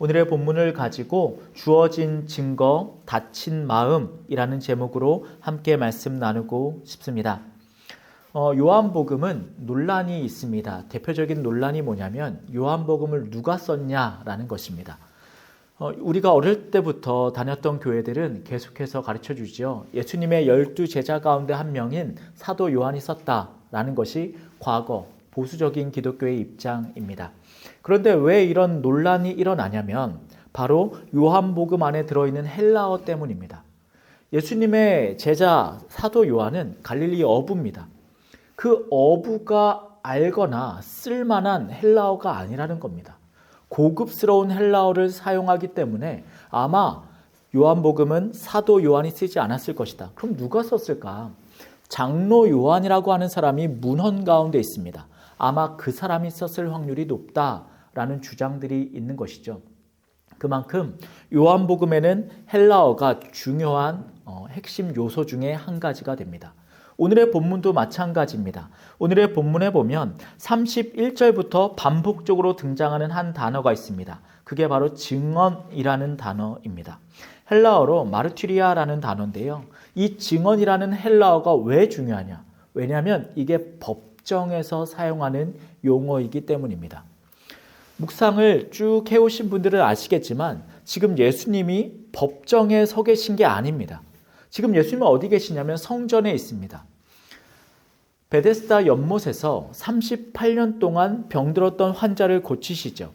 오늘의 본문을 가지고 주어진 증거, 다친 마음이라는 제목으로 함께 말씀 나누고 싶습니다. 요한복음은 논란이 있습니다. 대표적인 논란이 뭐냐면 요한복음을 누가 썼냐라는 것입니다. 우리가 어릴 때부터 다녔던 교회들은 계속해서 가르쳐 주죠. 예수님의 12제자 가운데 한 명인 사도 요한이 썼다라는 것이 과거 보수적인 기독교의 입장입니다. 그런데 왜 이런 논란이 일어나냐면 바로 요한복음 안에 들어있는 헬라어 때문입니다. 예수님의 제자 사도 요한은 갈릴리 어부입니다. 그 어부가 알거나 쓸만한 헬라어가 아니라는 겁니다. 고급스러운 헬라어를 사용하기 때문에 아마 요한복음은 사도 요한이 쓰지 않았을 것이다. 그럼 누가 썼을까? 장로 요한이라고 하는 사람이 문헌 가운데 있습니다. 아마 그 사람이 썼을 확률이 높다라는 주장들이 있는 것이죠. 그만큼 요한복음에는 헬라어가 중요한 핵심 요소 중에 한 가지가 됩니다. 오늘의 본문도 마찬가지입니다. 오늘의 본문에 보면 31절부터 반복적으로 등장하는 한 단어가 있습니다. 그게 바로 증언이라는 단어입니다. 헬라어로 마르투리아라는 단어인데요. 이 증언이라는 헬라어가 왜 중요하냐? 왜냐하면 이게 법정에서 사용하는 용어이기 때문입니다. 묵상을 쭉 해오신 분들은 아시겠지만 지금 예수님이 법정에 서 계신 게 아닙니다. 지금 예수님은 어디 계시냐면 성전에 있습니다. 베데스다 연못에서 38년 동안 병들었던 환자를 고치시죠.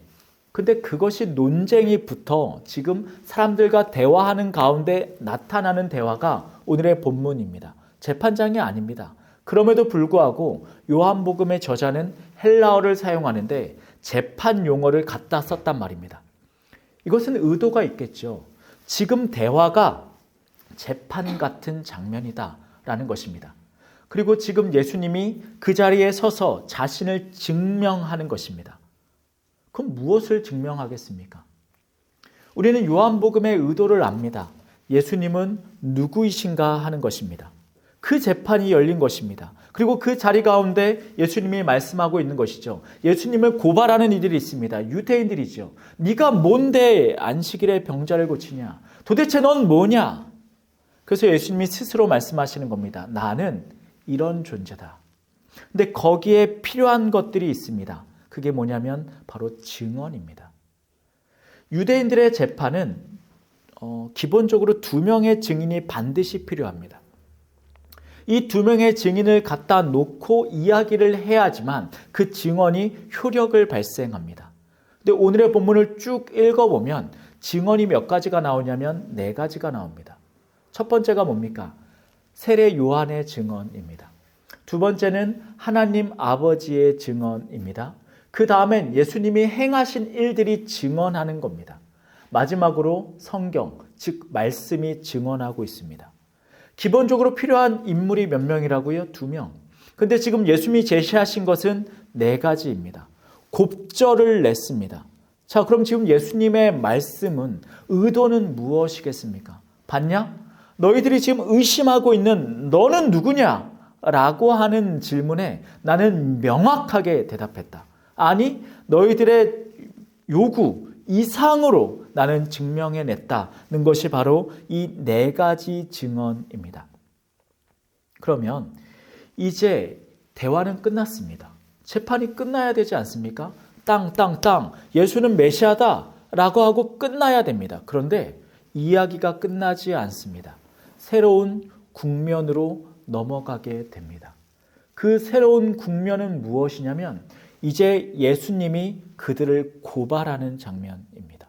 근데 그것이 논쟁이 붙어 지금 사람들과 대화하는 가운데 나타나는 대화가 오늘의 본문입니다. 재판장이 아닙니다. 그럼에도 불구하고 요한복음의 저자는 헬라어를 사용하는데 재판 용어를 갖다 썼단 말입니다. 이것은 의도가 있겠죠. 지금 대화가 재판 같은 장면이다라는 것입니다. 그리고 지금 예수님이 그 자리에 서서 자신을 증명하는 것입니다. 그럼 무엇을 증명하겠습니까? 우리는 요한복음의 의도를 압니다. 예수님은 누구이신가 하는 것입니다. 그 재판이 열린 것입니다. 그리고 그 자리 가운데 예수님이 말씀하고 있는 것이죠. 예수님을 고발하는 이들이 있습니다. 유대인들이죠. 네가 뭔데 안식일에 병자를 고치냐? 도대체 넌 뭐냐? 그래서 예수님이 스스로 말씀하시는 겁니다. 나는 이런 존재다. 근데 거기에 필요한 것들이 있습니다. 그게 뭐냐면 바로 증언입니다. 유대인들의 재판은 기본적으로 2명의 증인이 반드시 필요합니다. 이 2명의 증인을 갖다 놓고 이야기를 해야지만 그 증언이 효력을 발생합니다. 근데 오늘의 본문을 쭉 읽어보면 증언이 몇 가지가 나오냐면 4가지가 나옵니다. 첫 번째가 뭡니까? 세례 요한의 증언입니다. 두 번째는 하나님 아버지의 증언입니다. 그 다음엔 예수님이 행하신 일들이 증언하는 겁니다. 마지막으로 성경, 즉 말씀이 증언하고 있습니다. 기본적으로 필요한 인물이 몇 명이라고요? 2명. 근데 지금 예수님이 제시하신 것은 4가지입니다. 곱절을 냈습니다. 자, 그럼 지금 예수님의 말씀은 의도는 무엇이겠습니까? 봤냐? 너희들이 지금 의심하고 있는 너는 누구냐? 라고 하는 질문에 나는 명확하게 대답했다. 아니, 너희들의 요구 이상으로 나는 증명해냈다는 것이 바로 이 4가지 증언입니다. 그러면 이제 대화는 끝났습니다. 재판이 끝나야 되지 않습니까? 땅 예수는 메시아다 라고 하고 끝나야 됩니다. 그런데 이야기가 끝나지 않습니다. 새로운 국면으로 넘어가게 됩니다. 그 새로운 국면은 무엇이냐면 이제 예수님이 그들을 고발하는 장면입니다.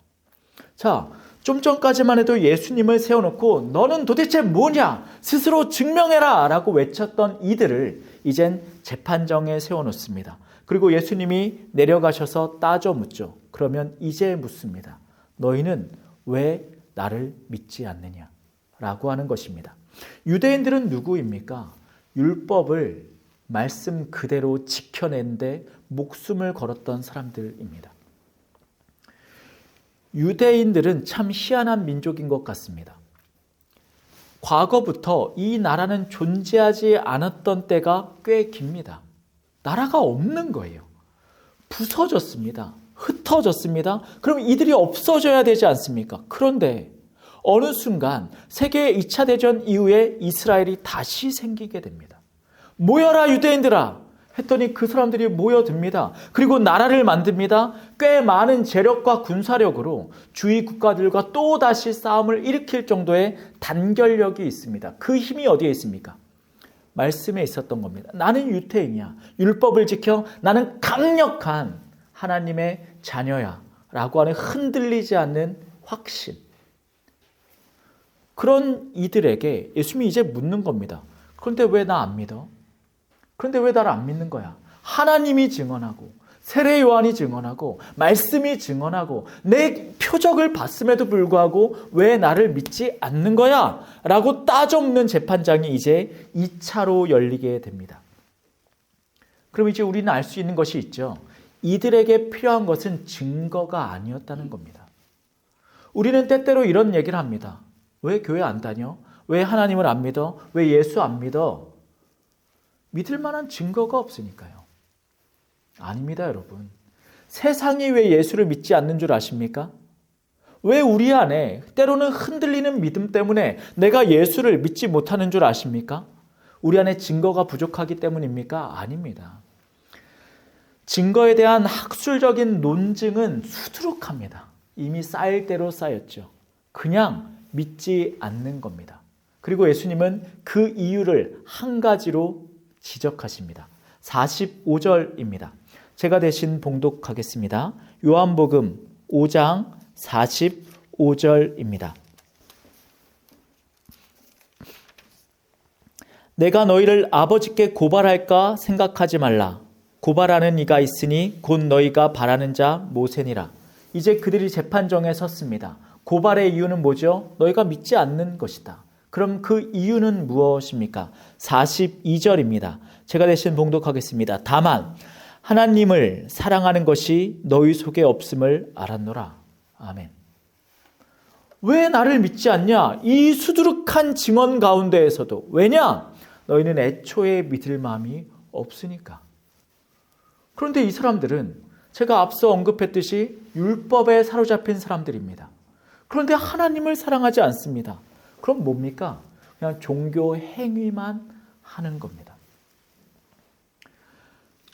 자, 좀 전까지만 해도 예수님을 세워놓고 너는 도대체 뭐냐? 스스로 증명해라! 라고 외쳤던 이들을 이젠 재판정에 세워놓습니다. 그리고 예수님이 내려가셔서 따져 묻죠. 그러면 이제 묻습니다. 너희는 왜 나를 믿지 않느냐? 라고 하는 것입니다. 유대인들은 누구입니까? 율법을 말씀 그대로 지켜낸데 목숨을 걸었던 사람들입니다. 유대인들은 참 희한한 민족인 것 같습니다. 과거부터 이 나라는 존재하지 않았던 때가 꽤 깁니다. 나라가 없는 거예요. 부서졌습니다. 흩어졌습니다. 그럼 이들이 없어져야 되지 않습니까? 그런데 어느 순간 세계 2차 대전 이후에 이스라엘이 다시 생기게 됩니다. 모여라 유대인들아 했더니 그 사람들이 모여듭니다. 그리고 나라를 만듭니다. 꽤 많은 재력과 군사력으로 주위 국가들과 또다시 싸움을 일으킬 정도의 단결력이 있습니다. 그 힘이 어디에 있습니까? 말씀에 있었던 겁니다. 나는 유태인이야. 율법을 지켜 나는 강력한 하나님의 자녀야 라고 하는 흔들리지 않는 확신. 그런 이들에게 예수님이 이제 묻는 겁니다. 그런데 왜 나 안 믿어? 그런데 왜 나를 안 믿는 거야? 하나님이 증언하고 세례 요한이 증언하고 말씀이 증언하고 내 표적을 봤음에도 불구하고 왜 나를 믿지 않는 거야? 라고 따져묻는 재판장이 이제 2차로 열리게 됩니다. 그럼 이제 우리는 알 수 있는 것이 있죠. 이들에게 필요한 것은 증거가 아니었다는 겁니다. 우리는 때때로 이런 얘기를 합니다. 왜 교회 안 다녀? 왜 하나님을 안 믿어? 왜 예수 안 믿어? 믿을 만한 증거가 없으니까요. 아닙니다, 여러분. 세상이 왜 예수를 믿지 않는 줄 아십니까? 왜 우리 안에 때로는 흔들리는 믿음 때문에 내가 예수를 믿지 못하는 줄 아십니까? 우리 안에 증거가 부족하기 때문입니까? 아닙니다. 증거에 대한 학술적인 논증은 수두룩합니다. 이미 쌓일 대로 쌓였죠. 그냥 믿지 않는 겁니다. 그리고 예수님은 그 이유를 한 가지로 지적하십니다. 45절입니다. 제가 대신 봉독하겠습니다. 요한복음 5장 45절입니다. 내가 너희를 아버지께 고발할까 생각하지 말라. 고발하는 이가 있으니 곧 너희가 바라는 자 모세니라. 이제 그들이 재판정에 섰습니다. 고발의 이유는 뭐죠? 너희가 믿지 않는 것이다. 그럼 그 이유는 무엇입니까? 42절입니다. 제가 대신 봉독하겠습니다. 다만 하나님을 사랑하는 것이 너희 속에 없음을 알았노라. 아멘. 왜 나를 믿지 않냐? 이 수두룩한 증언 가운데에서도. 왜냐? 너희는 애초에 믿을 마음이 없으니까. 그런데 이 사람들은 제가 앞서 언급했듯이 율법에 사로잡힌 사람들입니다. 그런데 하나님을 사랑하지 않습니다. 그럼 뭡니까? 그냥 종교 행위만 하는 겁니다.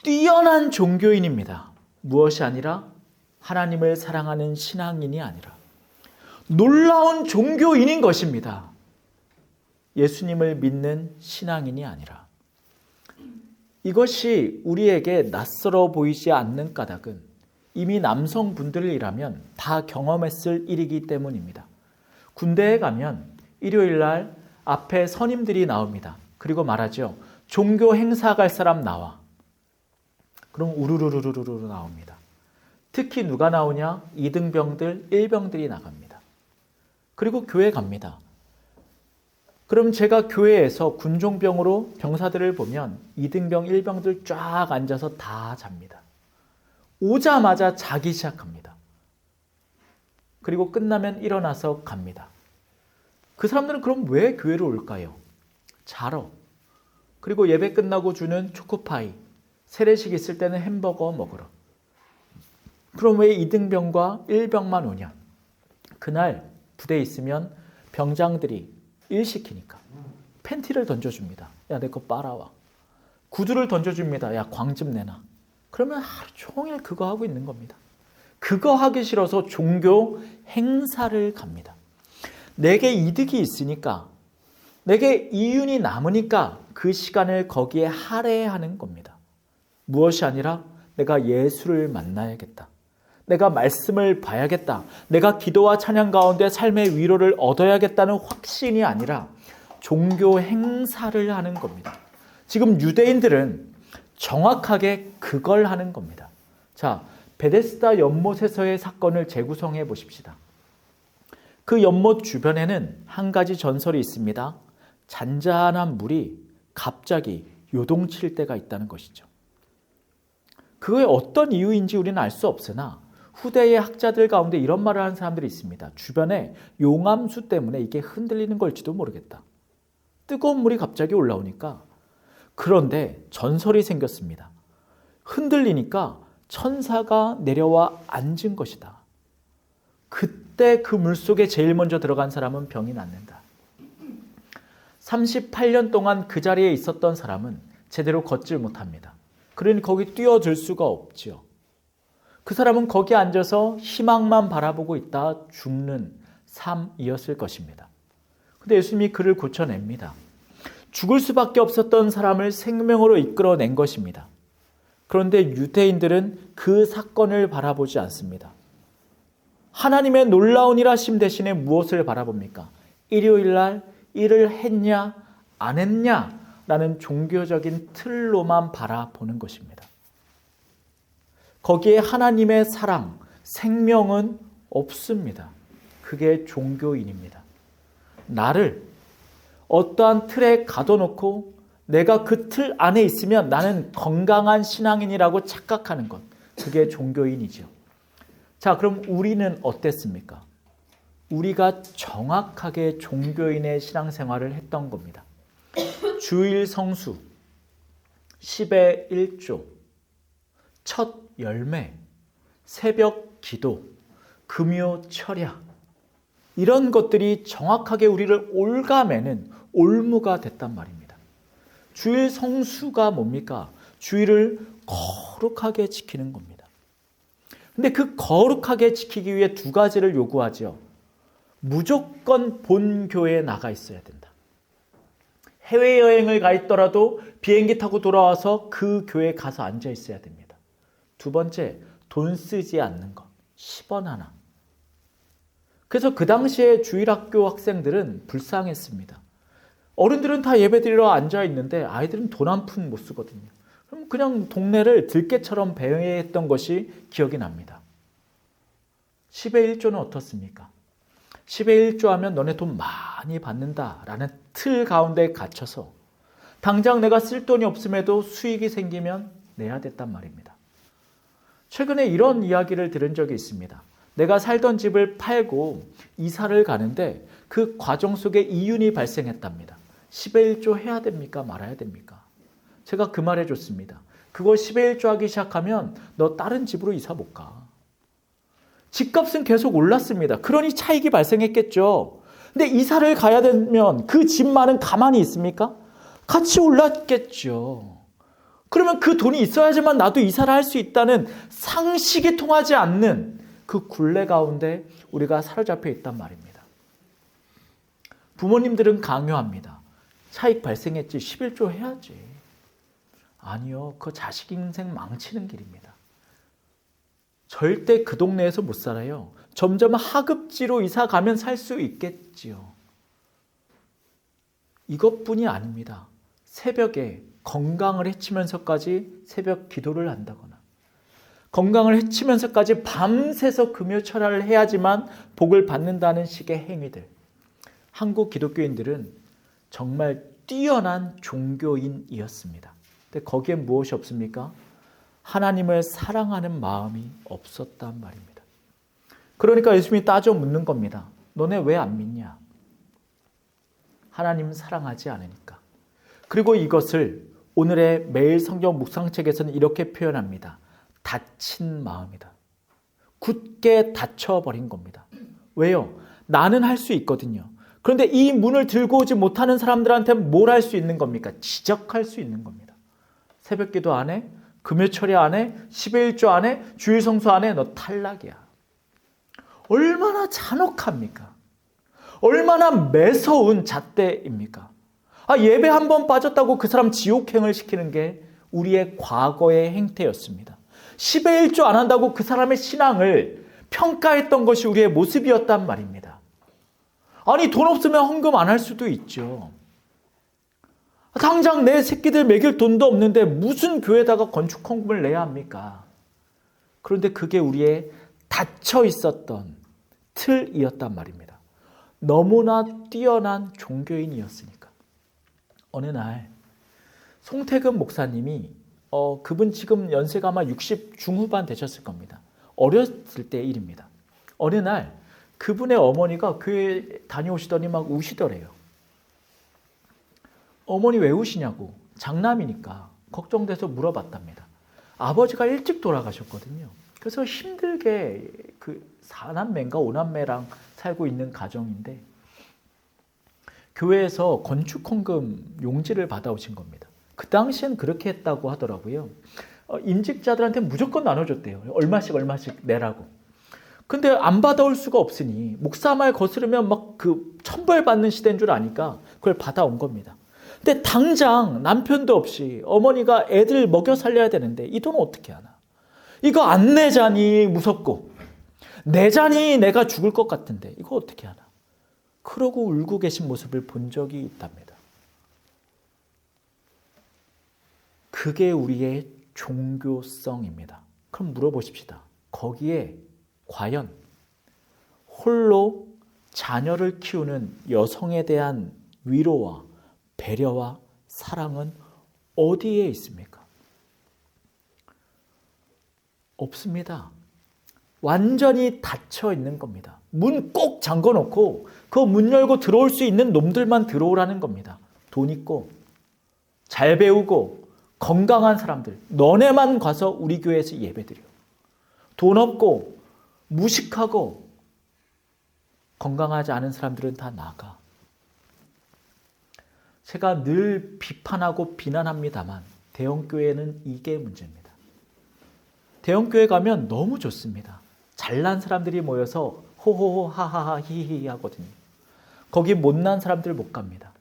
뛰어난 종교인입니다. 무엇이 아니라 하나님을 사랑하는 신앙인이 아니라 놀라운 종교인인 것입니다. 예수님을 믿는 신앙인이 아니라. 이것이 우리에게 낯설어 보이지 않는 까닭은 이미 남성분들이라면 다 경험했을 일이기 때문입니다. 군대에 가면 일요일 날 앞에 선임들이 나옵니다. 그리고 말하죠. 종교 행사 갈 사람 나와. 그럼 우르르르르르 나옵니다. 특히 누가 나오냐? 2등병들, 1병들이 나갑니다. 그리고 교회 갑니다. 그럼 제가 교회에서 군종병으로 병사들을 보면 2등병, 1병들 쫙 앉아서 다 잡니다. 오자마자 자기 시작합니다. 그리고 끝나면 일어나서 갑니다. 그 사람들은 그럼 왜 교회로 올까요? 자러. 그리고 예배 끝나고 주는 초코파이, 세례식 있을 때는 햄버거 먹으러. 그럼 왜 2등병과 1병만 오냐? 그날 부대에 있으면 병장들이 일 시키니까 팬티를 던져줍니다. 야, 내 거 빨아와. 구두를 던져줍니다. 야, 광 좀 내놔. 그러면 하루 종일 그거 하고 있는 겁니다. 그거 하기 싫어서 종교 행사를 갑니다. 내게 이득이 있으니까, 내게 이윤이 남으니까 그 시간을 거기에 할애하는 겁니다. 무엇이 아니라 내가 예수를 만나야겠다. 내가 말씀을 봐야겠다. 내가 기도와 찬양 가운데 삶의 위로를 얻어야겠다는 확신이 아니라 종교 행사를 하는 겁니다. 지금 유대인들은 정확하게 그걸 하는 겁니다. 자, 베데스다 연못에서의 사건을 재구성해 보십시다. 그 연못 주변에는 한 가지 전설이 있습니다. 잔잔한 물이 갑자기 요동칠 때가 있다는 것이죠. 그거의 어떤 이유인지 우리는 알 수 없으나 후대의 학자들 가운데 이런 말을 하는 사람들이 있습니다. 주변에 용암수 때문에 이게 흔들리는 걸지도 모르겠다. 뜨거운 물이 갑자기 올라오니까. 그런데 전설이 생겼습니다. 흔들리니까 천사가 내려와 앉은 것이다. 그때 그 물속에 제일 먼저 들어간 사람은 병이 낫는다. 38년 동안 그 자리에 있었던 사람은 제대로 걷질 못합니다. 그러니 거기 뛰어들 수가 없지요. 그 사람은 거기 앉아서 희망만 바라보고 있다 죽는 삶이었을 것입니다. 근데 예수님이 그를 고쳐냅니다. 죽을 수밖에 없었던 사람을 생명으로 이끌어낸 것입니다. 그런데 유대인들은 그 사건을 바라보지 않습니다. 하나님의 놀라운 일하심 대신에 무엇을 바라봅니까? 일요일 날 일을 했냐 안 했냐 라는 종교적인 틀로만 바라보는 것입니다. 거기에 하나님의 사랑, 생명은 없습니다. 그게 종교인입니다. 나를 어떠한 틀에 가둬놓고 내가 그 틀 안에 있으면 나는 건강한 신앙인이라고 착각하는 것, 그게 종교인이죠. 자, 그럼 우리는 어땠습니까? 우리가 정확하게 종교인의 신앙생활을 했던 겁니다. 주일 성수, 10의 1조, 첫 열매, 새벽 기도, 금요 철야, 이런 것들이 정확하게 우리를 올가매는 올무가 됐단 말입니다. 주일 성수가 뭡니까? 주일을 거룩하게 지키는 겁니다. 근데 그 거룩하게 지키기 위해 두 가지를 요구하죠. 무조건 본 교회에 나가 있어야 된다. 해외여행을 가 있더라도 비행기 타고 돌아와서 그 교회에 가서 앉아 있어야 됩니다. 두 번째, 돈 쓰지 않는 것. 10원 하나. 그래서 그 당시에 주일학교 학생들은 불쌍했습니다. 어른들은 다 예배드리러 앉아 있는데 아이들은 돈 한 푼 못 쓰거든요. 그럼 그냥 동네를 들깨처럼 배회했던 것이 기억이 납니다. 10의 1조는 어떻습니까? 10의 1조 하면 너네 돈 많이 받는다라는 틀 가운데 갇혀서 당장 내가 쓸 돈이 없음에도 수익이 생기면 내야 됐단 말입니다. 최근에 이런 이야기를 들은 적이 있습니다. 내가 살던 집을 팔고 이사를 가는데 그 과정 속에 이윤이 발생했답니다. 10의 1조 해야 됩니까? 말아야 됩니까? 제가 그 말 해줬습니다. 그거 10의 1조 하기 시작하면 너 다른 집으로 이사 못 가. 집값은 계속 올랐습니다. 그러니 차익이 발생했겠죠. 근데 이사를 가야 되면 그 집만은 가만히 있습니까? 같이 올랐겠죠. 그러면 그 돈이 있어야지만 나도 이사를 할 수 있다는 상식이 통하지 않는 그 굴레 가운데 우리가 사로잡혀 있단 말입니다. 부모님들은 강요합니다. 차익 발생했지 11조 해야지. 아니요. 그 자식 인생 망치는 길입니다. 절대 그 동네에서 못 살아요. 점점 하급지로 이사 가면 살 수 있겠지요. 이것뿐이 아닙니다. 새벽에 건강을 해치면서까지 새벽 기도를 한다거나 건강을 해치면서까지 밤새서 금요철야를 해야지만 복을 받는다는 식의 행위들. 한국 기독교인들은 정말 뛰어난 종교인이었습니다. 근데 거기에 무엇이 없습니까? 하나님을 사랑하는 마음이 없었단 말입니다. 그러니까 예수님이 따져 묻는 겁니다. 너네 왜 안 믿냐? 하나님 사랑하지 않으니까. 그리고 이것을 오늘의 매일 성경 묵상책에서는 이렇게 표현합니다. 닫힌 마음이다. 굳게 닫혀버린 겁니다. 왜요? 나는 할 수 있거든요. 그런데 이 문을 들고 오지 못하는 사람들한테 뭘 할 수 있는 겁니까? 지적할 수 있는 겁니다. 새벽기도 안 해? 금요철야 안 해? 10의 1조 안 해? 주일 성수 안 해? 너 탈락이야. 얼마나 잔혹합니까? 얼마나 매서운 잣대입니까? 예배 한 번 빠졌다고 그 사람 지옥행을 시키는 게 우리의 과거의 행태였습니다. 10의 1조 안 한다고 그 사람의 신앙을 평가했던 것이 우리의 모습이었단 말입니다. 아니, 돈 없으면 헌금 안 할 수도 있죠. 당장 내 새끼들 먹일 돈도 없는데 무슨 교회에다가 건축 헌금을 내야 합니까? 그런데 그게 우리의 닫혀 있었던 틀이었단 말입니다. 너무나 뛰어난 종교인이었으니까. 어느 날 송태근 목사님이 그분 지금 연세가 아마 60 중후반 되셨을 겁니다. 어렸을 때의 일입니다. 어느 날 그분의 어머니가 교회 다녀오시더니 막 우시더래요. 어머니 왜 우시냐고. 장남이니까 걱정돼서 물어봤답니다. 아버지가 일찍 돌아가셨거든요. 그래서 힘들게 그 4남매인가 5남매랑 살고 있는 가정인데 교회에서 건축 헌금 용지를 받아오신 겁니다. 그 당시엔 그렇게 했다고 하더라고요. 임직자들한테 무조건 나눠줬대요. 얼마씩 내라고. 근데 안 받아올 수가 없으니 목사 말 거스르면 막 그 천벌 받는 시대인 줄 아니까 그걸 받아온 겁니다. 근데 당장 남편도 없이 어머니가 애들 먹여 살려야 되는데 이 돈 어떻게 하나? 이거 안 내자니 무섭고 내자니 내가 죽을 것 같은데 이거 어떻게 하나? 그러고 울고 계신 모습을 본 적이 있답니다. 그게 우리의 종교성입니다. 그럼 물어보십시다. 거기에 과연 홀로 자녀를 키우는 여성에 대한 위로와 배려와 사랑은 어디에 있습니까? 없습니다. 완전히 닫혀 있는 겁니다. 문 꼭 잠궈 놓고 그 문 열고 들어올 수 있는 놈들만 들어오라는 겁니다. 돈 있고 잘 배우고 건강한 사람들 너네만 가서 우리 교회에서 예배드려. 돈 없고 무식하고 건강하지 않은 사람들은 다 나가. 제가 늘 비판하고 비난합니다만 대형교회는 이게 문제입니다. 대형교회 가면 너무 좋습니다. 잘난 사람들이 모여서 호호호 하하하 히히히 하거든요. 거기 못난 사람들 못 갑니다.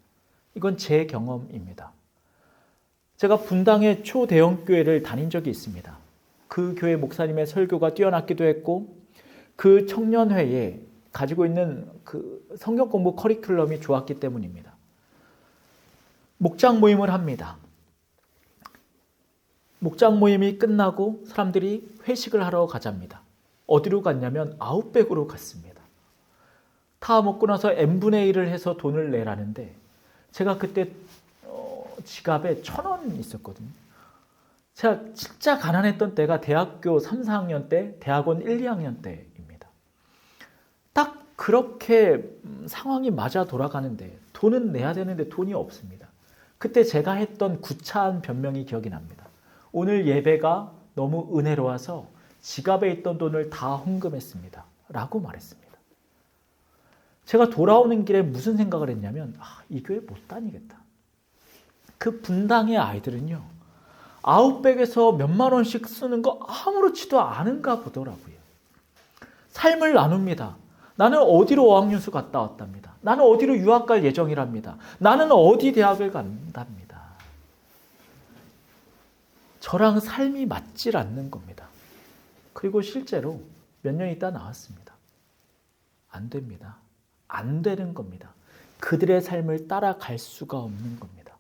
이건 제 경험입니다. 제가 분당의 초대형교회를 다닌 적이 있습니다. 그 교회 목사님의 설교가 뛰어났기도 했고 그 청년회에 가지고 있는 그 성경 공부 커리큘럼이 좋았기 때문입니다. 목장 모임을 합니다. 목장 모임이 끝나고 사람들이 회식을 하러 가자입니다. 어디로 갔냐면 아웃백으로 갔습니다. 다 먹고 나서 n분의 1을 해서 돈을 내라는데 제가 그때 지갑에 1,000원 있었거든요. 제가 진짜 가난했던 때가 대학교 3, 4학년 때, 대학원 1, 2학년 때입니다. 딱 그렇게 상황이 맞아 돌아가는데 돈은 내야 되는데 돈이 없습니다. 그때 제가 했던 구차한 변명이 기억이 납니다. 오늘 예배가 너무 은혜로워서 지갑에 있던 돈을 다 헌금했습니다. 라고 말했습니다. 제가 돌아오는 길에 무슨 생각을 했냐면 이 교회 못 다니겠다. 그 분당의 아이들은요. 아웃백에서 몇만 원씩 쓰는 거 아무렇지도 않은가 보더라고요. 삶을 나눕니다. 나는 어디로 어학연수 갔다 왔답니다. 나는 어디로 유학 갈 예정이랍니다. 나는 어디 대학을 간답니다. 저랑 삶이 맞질 않는 겁니다. 그리고 실제로 몇 년 있다 나왔습니다. 안 됩니다. 안 되는 겁니다. 그들의 삶을 따라갈 수가 없는 겁니다.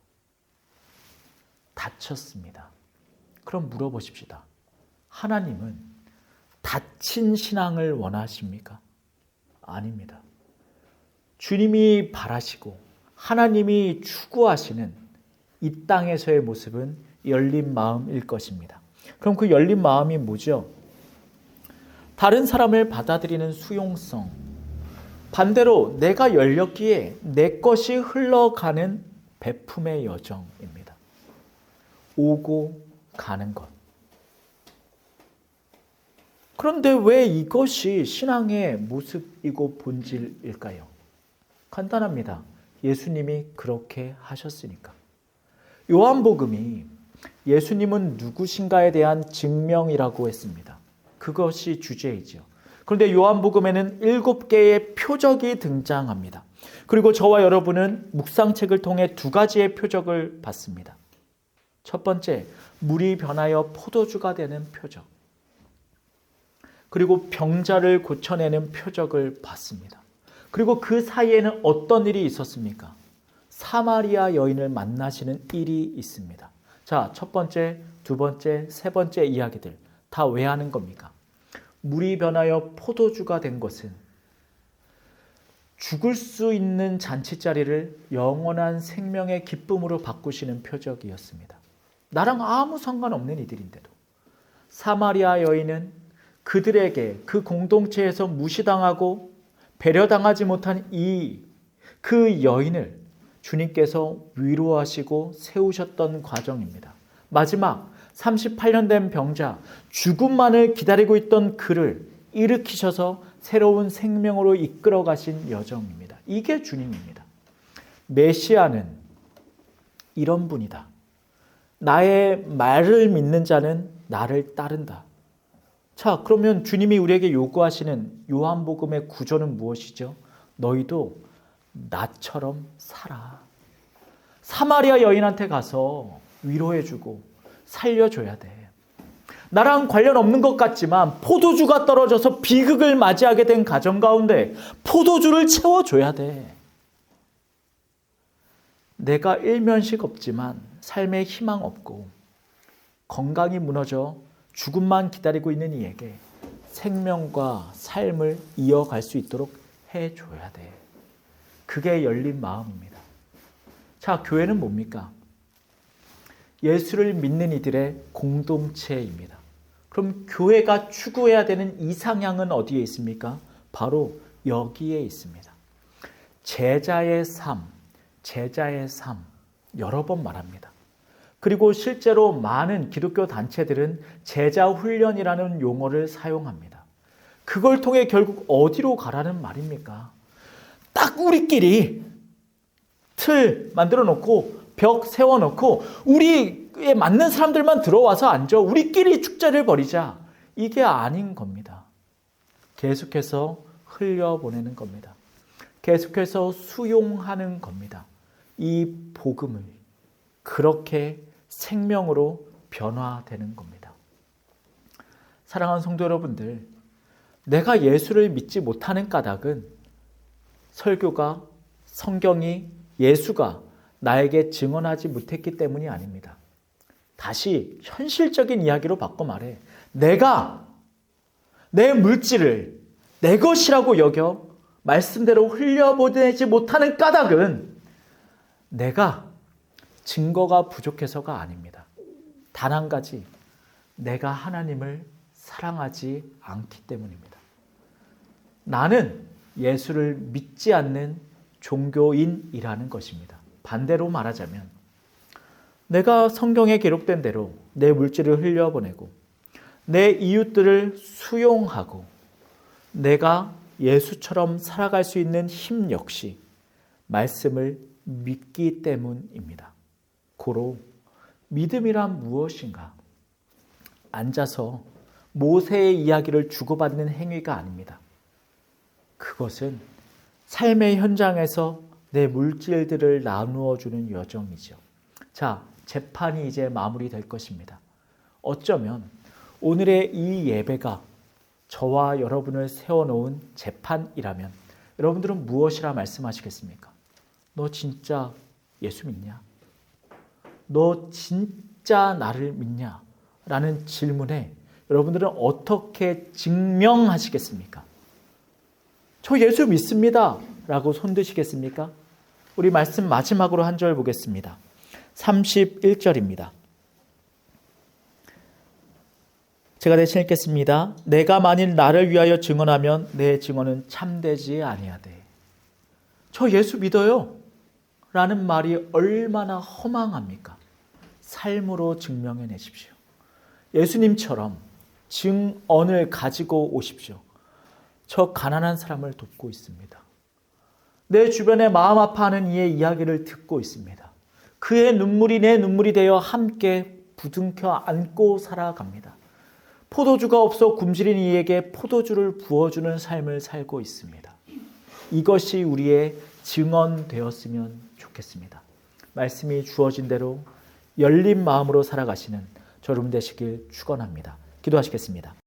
다쳤습니다. 그럼 물어보십시다. 하나님은 다친 신앙을 원하십니까? 아닙니다. 주님이 바라시고 하나님이 추구하시는 이 땅에서의 모습은 열린 마음일 것입니다. 그럼 그 열린 마음이 뭐죠? 다른 사람을 받아들이는 수용성, 반대로 내가 열렸기에 내 것이 흘러가는 베품의 여정입니다. 오고 가는 것. 그런데 왜 이것이 신앙의 모습이고 본질일까요? 간단합니다. 예수님이 그렇게 하셨으니까. 요한복음이 예수님은 누구신가에 대한 증명이라고 했습니다. 그것이 주제이죠. 그런데 요한복음에는 7개의 표적이 등장합니다. 그리고 저와 여러분은 묵상책을 통해 2가지의 표적을 봤습니다. 첫 번째, 물이 변하여 포도주가 되는 표적. 그리고 병자를 고쳐내는 표적을 봤습니다. 그리고 그 사이에는 어떤 일이 있었습니까? 사마리아 여인을 만나시는 일이 있습니다. 자, 첫 번째, 두 번째, 세 번째 이야기들 다 왜 하는 겁니까? 물이 변하여 포도주가 된 것은 죽을 수 있는 잔치자리를 영원한 생명의 기쁨으로 바꾸시는 표적이었습니다. 나랑 아무 상관없는 이들인데도 사마리아 여인은 그들에게 그 공동체에서 무시당하고 배려당하지 못한 그 여인을 주님께서 위로하시고 세우셨던 과정입니다. 마지막 38년 된 병자, 죽음만을 기다리고 있던 그를 일으키셔서 새로운 생명으로 이끌어 가신 여정입니다. 이게 주님입니다. 메시아는 이런 분이다. 나의 말을 믿는 자는 나를 따른다. 자, 그러면 주님이 우리에게 요구하시는 요한복음의 구조는 무엇이죠? 너희도 나처럼 살아. 사마리아 여인한테 가서 위로해주고 살려줘야 돼. 나랑 관련 없는 것 같지만 포도주가 떨어져서 비극을 맞이하게 된 가정 가운데 포도주를 채워줘야 돼. 내가 일면식 없지만 삶에 희망 없고 건강이 무너져 죽음만 기다리고 있는 이에게 생명과 삶을 이어갈 수 있도록 해줘야 돼. 그게 열린 마음입니다. 자, 교회는 뭡니까? 예수를 믿는 이들의 공동체입니다. 그럼 교회가 추구해야 되는 이상향은 어디에 있습니까? 바로 여기에 있습니다. 제자의 삶, 제자의 삶, 여러 번 말합니다. 그리고 실제로 많은 기독교 단체들은 제자 훈련이라는 용어를 사용합니다. 그걸 통해 결국 어디로 가라는 말입니까? 딱 우리끼리 틀 만들어 놓고 벽 세워 놓고 우리에 맞는 사람들만 들어와서 앉아 우리끼리 축제를 벌이자. 이게 아닌 겁니다. 계속해서 흘려보내는 겁니다. 계속해서 수용하는 겁니다. 이 복음을 그렇게 생명으로 변화되는 겁니다. 사랑하는 성도 여러분들, 내가 예수를 믿지 못하는 까닭은 설교가, 성경이, 예수가 나에게 증언하지 못했기 때문이 아닙니다. 다시 현실적인 이야기로 바꿔 말해. 내가 내 물질을 내 것이라고 여겨 말씀대로 흘려보내지 못하는 까닭은 내가 증거가 부족해서가 아닙니다. 단 한 가지, 내가 하나님을 사랑하지 않기 때문입니다. 나는 예수를 믿지 않는 종교인이라는 것입니다. 반대로 말하자면 내가 성경에 기록된 대로 내 물질을 흘려보내고 내 이웃들을 수용하고 내가 예수처럼 살아갈 수 있는 힘 역시 말씀을 믿기 때문입니다. 고로 믿음이란 무엇인가? 앉아서 모세의 이야기를 주고받는 행위가 아닙니다. 그것은 삶의 현장에서 내 물질들을 나누어 주는 여정이죠. 자, 재판이 이제 마무리될 것입니다. 어쩌면 오늘의 이 예배가 저와 여러분을 세워놓은 재판이라면 여러분들은 무엇이라 말씀하시겠습니까? 너 진짜 예수 믿냐? 너 진짜 나를 믿냐? 라는 질문에 여러분들은 어떻게 증명하시겠습니까? 저 예수 믿습니다. 라고 손드시겠습니까? 우리 말씀 마지막으로 한 절 보겠습니다. 31절입니다. 제가 대신 읽겠습니다. 내가 만일 나를 위하여 증언하면 내 증언은 참되지 아니하되. 저 예수 믿어요. 라는 말이 얼마나 허망합니까? 삶으로 증명해 내십시오. 예수님처럼 증언을 가지고 오십시오. 저 가난한 사람을 돕고 있습니다. 내 주변에 마음 아파하는 이의 이야기를 듣고 있습니다. 그의 눈물이 내 눈물이 되어 함께 부둥켜 안고 살아갑니다. 포도주가 없어 굶주린 이에게 포도주를 부어주는 삶을 살고 있습니다. 이것이 우리의 증언되었으면 좋겠습니다. 말씀이 주어진 대로 열린 마음으로 살아가시는 여러분 되시길 축원합니다. 기도하시겠습니다.